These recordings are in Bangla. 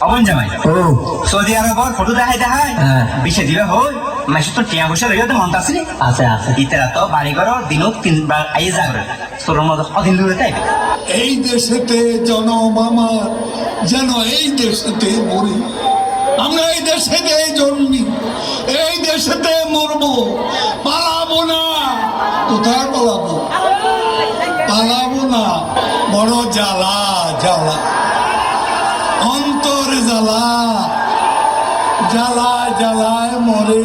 অবন জামাই ও সৌদি আরবর ফটো দেখাই দেখাই বিশে দিলে হই মাসে তো টিয়া বসে রইয়া তো মন আসেনি আছে আছে ইতারা তো বাড়ি ঘর দিনও 3 বার আইয়ে যাবে তোর মতো অদিন দূরে তাই এই দেশেতে জনম আমার যেন এই দেশেতে মরি, আমরা এই দেশেতে জন্মি, এই দেশেতে মরবো, পালাবো না। কোথায় পালাবো? পালাবো না। বড় জ্বালা জ্বালা, অন্তর জ্বালা, জ্বালা জ্বালায় মরে।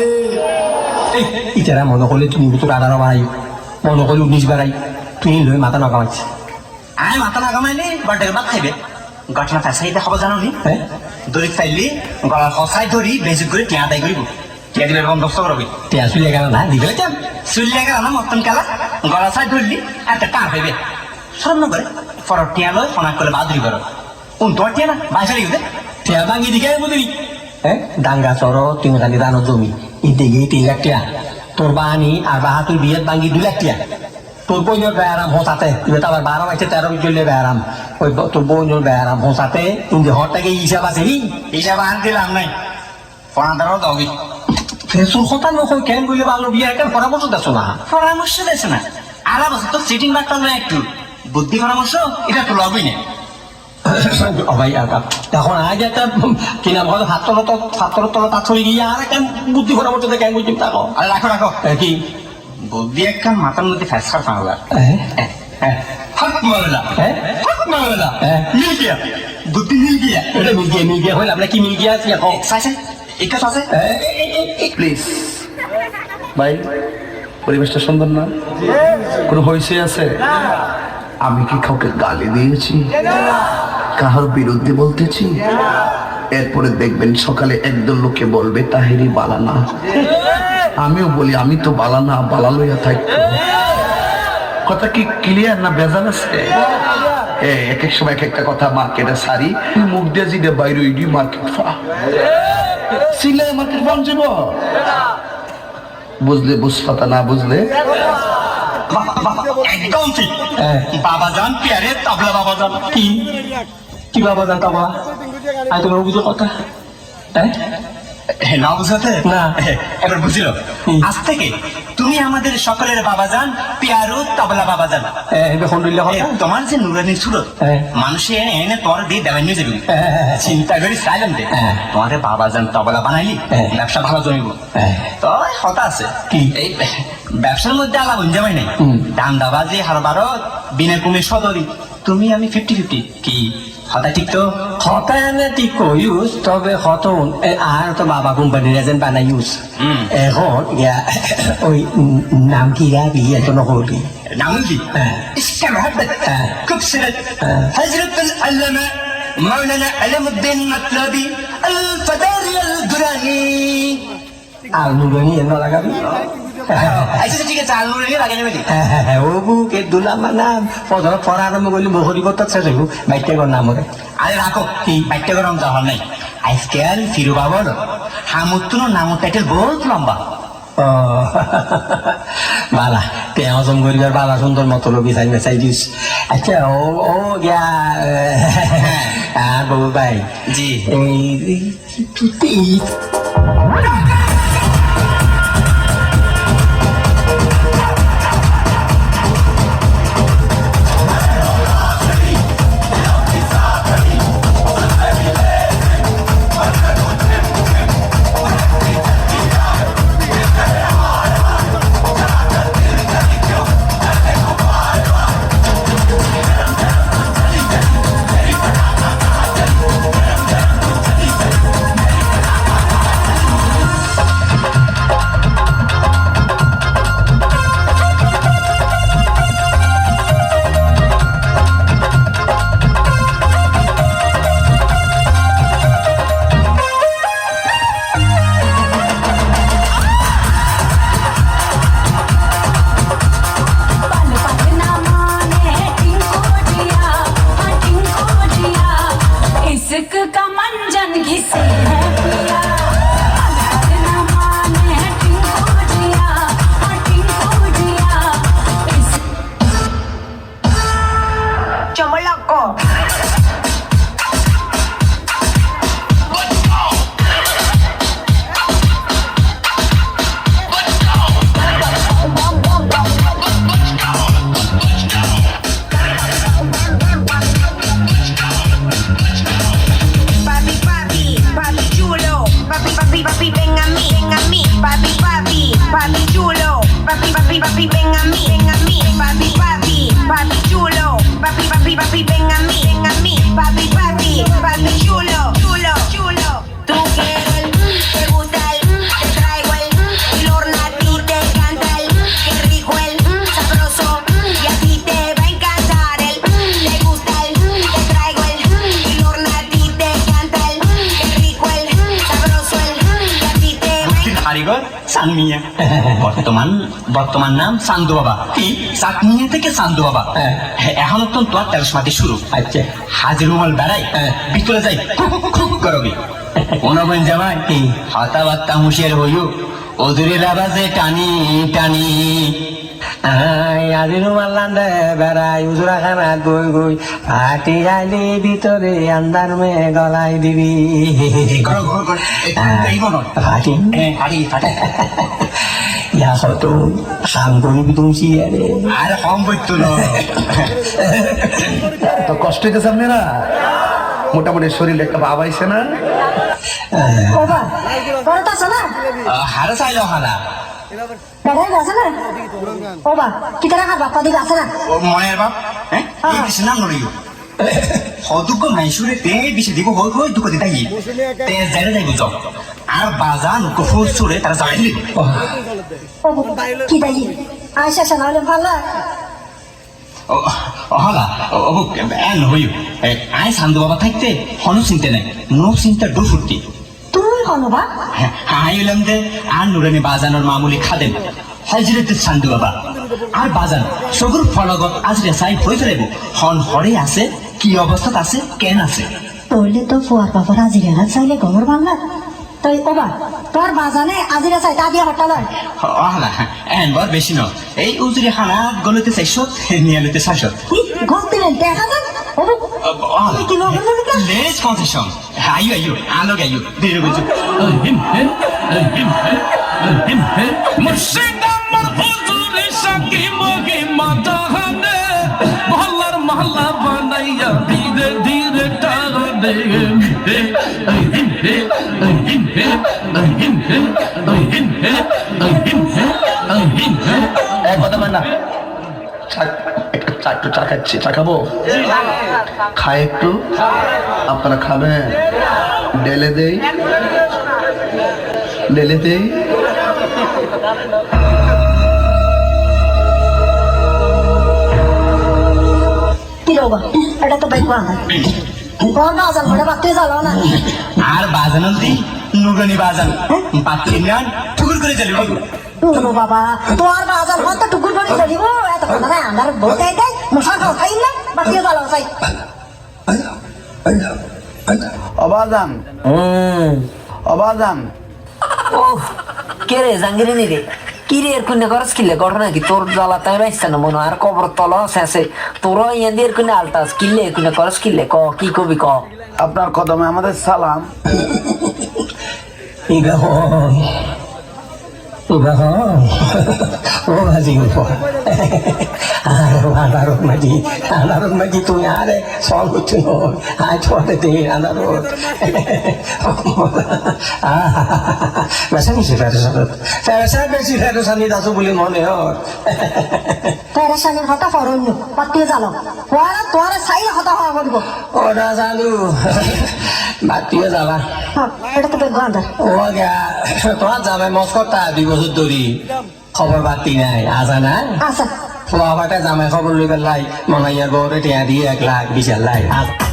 ইতারা মনে করলে তুমি তো 18 বাড়াই, মনে করলে 19 বাড়াই, তুই লই মাথা নাগামাইছি। আয় মাথা না কামাইনি বার্থডে ভাত খাইবে ঘটনা ফেসাই দেখাবো জানো নি হ্যাঁ দড়ি চাইলি গলার কষাই ধরি বেঞ্চি করে টিয়া আদায় করিব টিয়া দিলে বন্দোবস্ত করবি টিয়া চুলে গেল না দিবে কেন চুলিয়া গেল না মতন খেলা গলা চাই ধরলি একটা টান হইবে সব নগরে ফরক টিয়া লয় ফোনাক করে বাদুরি করো তোমার টিয়া না বাইশা লিখবে টিয়া ভাঙি দিকে বুঝলি হ্যাঁ ডাঙ্গা চর 3 গালি দানো জমি ইতে গিয়ে 3 লাখ টিয়া তোর বাহানি আর বাহাতুর বিয়ের ভাঙি 2 লাখ টিয়া তোর বইনের ব্যায়ারাম হোসাতে তুই তো আবার 12 মাসে 13 চললে ব্যায়ারাম ওই তোর বইনের ব্যায়ারাম হোসাতে তুমি হরটাকে হিসাব আছে নি হিসাব আন দিলাম নাই ফোনাদারও দগি তোর কথা নকল কেন বলে ভালো বিয়ে কেন পরামর্শ দেছো না পরামর্শ দিয়েছে না আলা বছর তো সিটিং বাট্টা না একটু বুদ্ধি পরামর্শ এটা তো লবই না ভাই এখন আগে একটা কিনা ভালো হাতর তলা তাছড়ি গিয়ে আর কেন বুদ্ধি পরামর্শ দেখে কেন বুঝছি তাকো আরে রাখো রাখো কি বুদ্ধি একটা মাথার মধ্যে ফ্যাসকা ফাংলা হক মাওলা হ্যাঁ হক মাওলা হ্যাঁ। মিল গিয়া বুদ্ধি মিল গিয়া এটা মিল গিয়ে হইল আমরা কি মিল গিয়ে আছি এখন সাইছে একটা সাথে প্লিজ ভাই, পরিবেশটা সুন্দর না? কোনো হয়েছে আছে? আমি কি কাউকে গালি দিয়েছি, কাহার বিরুদ্ধে বলতেছি? এরপরে দেখবেন সকালে একদল লোকে বলবে তাহেরি বালানা, আমিও বলি আমি তো বালানা, বালা লইয়া থাকতো। কথা কি ক্লিয়ার না বেজাল আছে? এক এক সময় এক একটা কথা মার্কেটে সারি মুখ দিয়ে জিদে বাইরে ইডি মার্কেট সিলে মার্কেট পৌঁছব। বুঝলে বুঝপাতা, না বুঝলে একদম ঠিক বাবা জান প্যারে তবলা বাবা জান কি কি বাবা জানতা বা আই তোমার বুঝো কথা না বুঝাতে না। এবার বুঝিল আজ থেকে তুমি আমাদের সকলের বাবা জান পিয়ারু তবলা বাবা জান এখন রইলে কথা তোমার যে নুরানি সুরত মানুষে এনে তোর দিয়ে দেবেন নিয়ে যাবি চিন্তা করি সাইলেন্ট তোমার বাবা জান তবলা বানাইলি ব্যবসা ভালো জমিব তো কথা আছে কি এই ব্যবসার মধ্যে আলাপ জামাই নাই দান্দাবাজি হারবারও বিনা কুমে সদরি তুমি আমি 50-50 কি হতা ঠিক তো হতায় না ঠিক ইউজ তবে হতন আর তো বাবা কোম্পানির এজেন্ট বানাই ইউজ এখন ওই নাম কি রাবি এত নহলি নাম কি ইসকা মহব্বত খুব সিরাত হযরত আল-আল্লামা মাওলানা আলামউদ্দিন মাতলবি আল-ফাদারি আল-দুরানি আর নুরানি এনে লাগাবি আচ্ছা ঠিক আছে আল-নুরানি লাগাই নেবে ও বুকে দুলা মানাম পদর পড়া আরম্ভ করলে বহরি কথা শেষ হইব বাইতে কর নাম ওরে আরে রাখো কি বাইতে গরম যাওয়ার নাই আজকে আর ফিরু বাবার হামুত্তুর নাম টাইটেল বহুত লম্বা বালা তে হজম করিবার বালা সুন্দর মতল বিছাই মেছাই দিস আচ্ছা ও গিয়া বাবু ভাই জি এই বাড়িঘর চানমিয়া। বর্তমান নাম চান্দু বাবা। কি চাকমিয়া থেকে চান্দু বাবা। এখন তো তোর তেলস মাটি শুরু। আচ্ছা হাজির রুমাল বেড়াই ভিতরে যাই খুব করবি অনবন জামাই কি হাতাবাত্তা হুঁশিয়ার হইও ওদুরের আওয়াজে টানি টানি আজি রুমাল লান্দে বেড়াই উজুরা খানা গই গই ফাটি আইলি ভিতরে আন্দার মে গলাই দিবি ফাটি ইয়া হয়তো সাম করবি তুমি আরে আর কম বইতো না তো কষ্ট হইতেছে আপনারা মোটামুটি শরীরে একটা ভাব আইছে না ওবা পড়তে আছে না হারা চাইলো হারা বেড়াই আছে না ওবা কি তারা খাবার বাপ্পা দিকে আছে না ও মনের বাপ হ্যাঁ এই বেশি নাম নড়িও হদুগ্য মাইসুরে তে বেশি দিব হই হই দুঃখ দিতাই তে জায়গা যাই বুঝো আর বাজান কুফুর সুরে তারা যাইলি কি দাই আয়সা শোনালে ভালো হলা ও এন হইও আই সান্দু বাবা থাকতে হনু চিন্তা নাই নো চিন্তা ডু ফুটি তুই হনবা আই হইলাম দে আর নুরানি বাজানোর মামুলি খাদেন হাজিরাতে সান্দু বাবা আর বাজান সগুর ফলগত আজরে সাই হয়ে যাইব হন হরে আছে কি অবস্থাত আছে কেন আছে তইলে তো ফুয়ার বাবার আজিরা চাইলে গমর বাংলা তাই ওবা তোর বাজানে আজিরা চাই তা দিয়া হট্টা লয় হলা এন বার বেশি ন এই উজরি খানা গলতে চাইছত নিয়ালতে চাইছত ঘর দিলেন দেখা যান কি লোক লেস কনসেশন আইও আলো গাইও দেরি বুঝু মুর্শিদ আমার হুজুরে সাকি মগে মাতাহানে মহল্লার মহল্লা বানাইয়া ধীরে ধীরে টানে এক কথা মানে না একটু চা খাচ্ছি চা খাবো খাই একটু আপনারা খাবেন ডেলে দেই কি লোবা এটা তো বাইক বাঁধা ঘর বাজান ঘরে বাড়তে যাও না আর বাজানো দি নুরানি বাজান পাত্রি নান ঠুকুর করে চলিব নো বাবা তোর বাজান হত টুকুর করে চলিব এত কথা না আমার বলতে দেয় মশা খাও খাই না বাড়তে যাও চাই অবাজান ও কে রে জাঙ্গিরিনি রে কি রে এর কুনে করস কিলে ঘটনা কি তোর জ্বালা তাই রাইছ না মনে আর কবর তল আছে তোর ইয়াদের কুনে আলতাস কিলে কুনে করস কিলে ক কি কবি ক আপনার কদমে আমাদের সালাম ও হাজি আনারত মাঝি তুমি আরে সল করছো আয় ছোটে দে আনারত বেশি ফেরসানি দাসু বলে মনে হয় ফেরেশানির হতা ফরন্য পাত্তে যাও ওরা তোর সাই হতা হওয়া বলবো ওরা জানু বাতিও যাবা এটা তো বেগ বাঁধা ও গা তোমার যাবে মস্কটা 2 বছর ধরি খবর বাতি নাই আজা না আচ্ছা বাবাটা জামাই খবর লই পেলাই মনাইয়ার বউরে টিয়া দিয়ে 1,20,000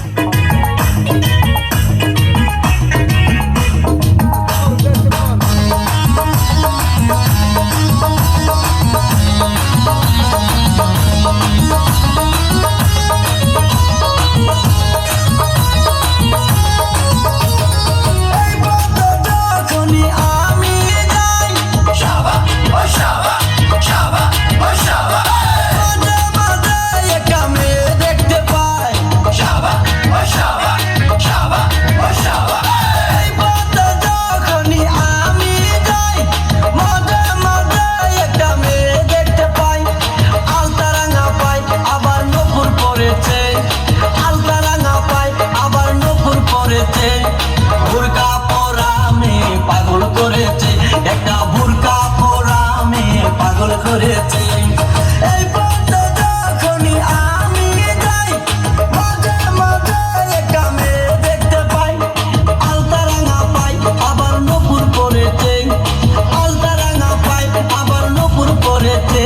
বুরকা পরা মে পাগল করেছে একটা বুরকা পরা মে পাগল করেছে এই পথ যখনই আমি যাই মাঝে মাঝে একটা মেয়ে দেখতে পাই আলতারাঙা পাই আবার নপুর পরেছে আলতারাঙা পাই আবার নপুর পরেছে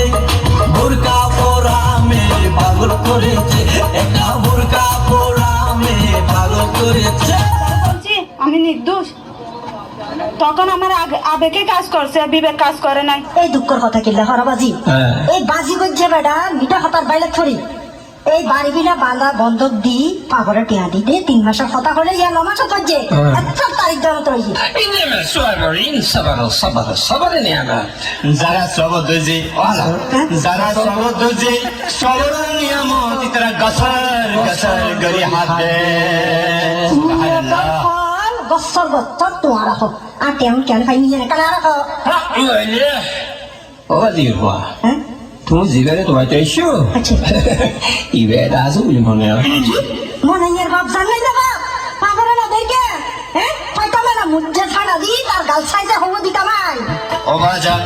বুরকা পরা মে পাগল করেছে একটা বুরকা পরা মে পাগল করেছে আমি নির্দোষ তখন আমার আবেগে কাজ করছে, বিবেক কাজ করে নাই। এই দুঃখের কথা কিনলে হরবাজি হ্যাঁ। এই বাজি করছে বেটা মিঠা হতার বাইরে ছড়ি এই বাড়ি বিনা বাঁধা বন্ধক দি পাগরে টিয়া দিতে 3 মাসের কথা হলে ইয়া 9 মাসে ধরছে একটা তারিখ দেওয়া তো হয়েছে যারা সবদ হয়েছে যারা সবদ হয়েছে সবর নিয়ামত তারা গসর গসর গরি হাত দে ফল গছর গছর তোমার রাখো আর তেমন কেন খাই নিজে কানা রাখো ও বাজির হওয়া হ্যাঁ তুমি জিগারে তোমার তো এসো আচ্ছা ইবেটা আছে বলে মনে হয় মনে নিয়ে বাপ জানলাই না বাপ পাগরে না দেখে হ্যাঁ পাইতাম না মুজ্জে ছাড়া দি তার গাল সাইজে হবো দিতাম আই ও বাজান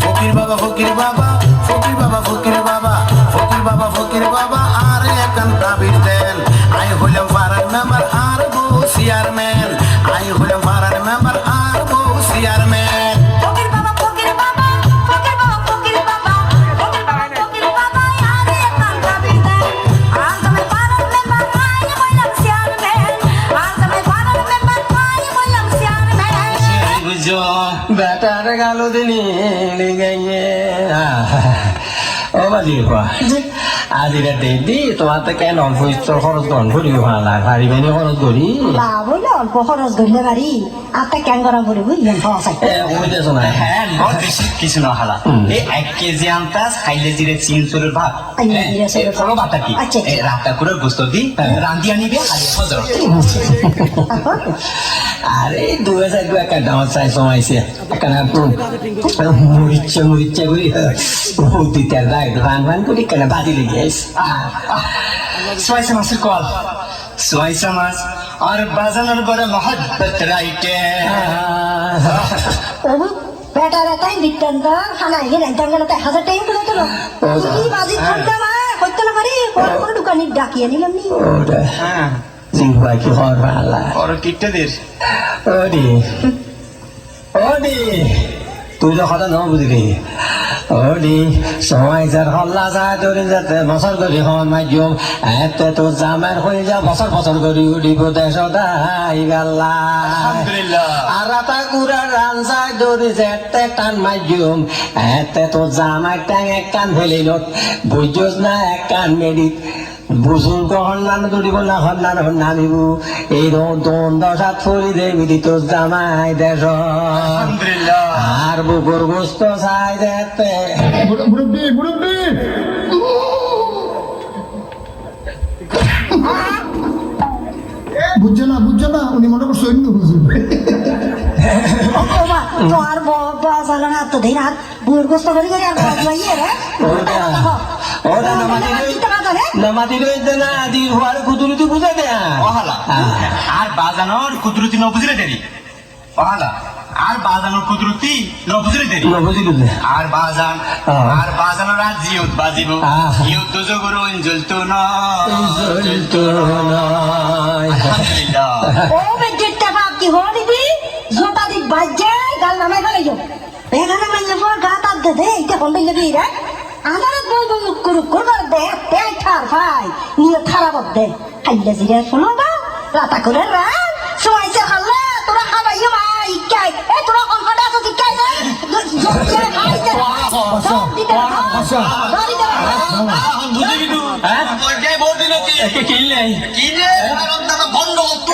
ফকির বাবা ফকির বাবা ফকির বাবা ফকির বাবা ফকির বাবা ফকির বাবা আর একান দাবির দেন আই হইলাম পাড়ার মেম্বার আর বউ চেয়ারম্যান আই হইলাম পাড়ার মেম্বার আর বউ চেয়ারম্যান ফকির বাবা ফকির বাবা ফকির বাবা ফকির বাবা ফকির বাবা ফকির বাবা আরে কাঙ্কা বিদে আজ আমি পারার মেম্বার আই বললাম চেয়ারম্যান আজ আমি পারার মেম্বার আই বললাম চেয়ারম্যান বুঝো বেটারে গালো দিনি লিগাইয়ে ও বাজির হওয়া আজ এটা দেখবি তোমার তো কেন অল্প ইচ্ছর খরচ গ্রহণ করি ভালো ভারি বেনি খরচ করি লাভ হইলে অল্প খরচ করলে পারি আত্মা ক্যাং করা পড়ে বুঝলেন খাওয়া কইতেছ না হ্যাঁ বহুত বেশি কিছু না হালা এই 1 কেজি আমতাস খাইলে জিরে চিন চুরের ভাত খাইলে জিরে চুরের ভাত। ফলো বাতা কি আচ্ছা, আচ্ছা। রাতটা করে গোস্ত দি রান্দি আনিবে আগে হজর আরে 2002 একটা দাওয়াত চাই সমাইছে একটা মুরিচ্ছা মুরিচ্ছা করি দিতে রাখ ভান ভান করি কেন বাদি লেগে সোয়াইসা মাসের কল সোয়াইসা মাস আর বাজানোর বড় মহব্বত রাইটে ওবু বেটার তাই বিট্টান খানা গেলে একদম গেলে তাই 1000 টাকা করে দিল এই বাজি ঠান্ডা মা হইতো না পারি কোন দোকানি ডাকিয়ে নিলাম নি ওটা হ্যাঁ জিংবা কি হর ভালা ওর কিটটা দের ওডি ওডি তুই তো কথা ন বুঝলি ওডি সময় যার হল্লা যায় ধরে যাতে বছর করি হন মাইজম এতে তো জামার হয়ে যা বছর বছর করি উঠিব দেশ দাই গাল্লা আলহামদুলিল্লাহ আর তা গুড়া রান যায় ধরে যেতে টান মাইজম এতে তো জামার ট্যাং এক কান ফেলিল বুঝছস না এক কান মেডি বুঝুন তো হন্নান দুড়িব না হন্নান হন্নানিব এই দোন দশাত ফরি দেবি দিত জামাই দেশ আলহামদুলিল্লাহ আর বুকুর গোস্ত চাই যেতে মুরব্বী মুরব্বী বুঝছে না উনি মনে করছে অন্য বুঝবে ওবা তোমার বাজানোর হাত তো ধরে হাত বুড় গোস্ত করে করে আর বাজবাইয়ে রে ওটা ওটা নামাতি রয়েছে না আদি হওয়ার কুতুরুতি বুঝে দেয়া ওহালা আর বাজানোর কুদরতি ন বুঝলে দেরি ওহালা আর বাজানোর কুদরতি ন বুঝলে দেরি বুঝলি আর বাজান আর বাজানোর আর জিয়ত বাজিব ইয়ত দুজো গুরু জ্বলতো না আলহামদুলিল্লাহ ও বেজেটা বাপ কি হলি দি জোতা দি বাজে গাল নামে ফেলাইও এখানে মাইলে পর গা তার দে দে এটা কোন দিলে দি রে আমার বই বই করু করবার দে পেট ঠার ভাই নিয়ে খারাপ দে খাইলে জিরে শোনো বা রাতা করে রা সোয়াইছে খাল্লা তোরা খাবাইও ভাই কাই এ তোরা কোন ফাটা আছে কি কাই রে জোরে খাইতে সব দিতে বুঝি কিন্তু হ্যাঁ পর্যায়ে ভোট দিল কি কিনলে কিনে আর অন্তত বন্ধ তো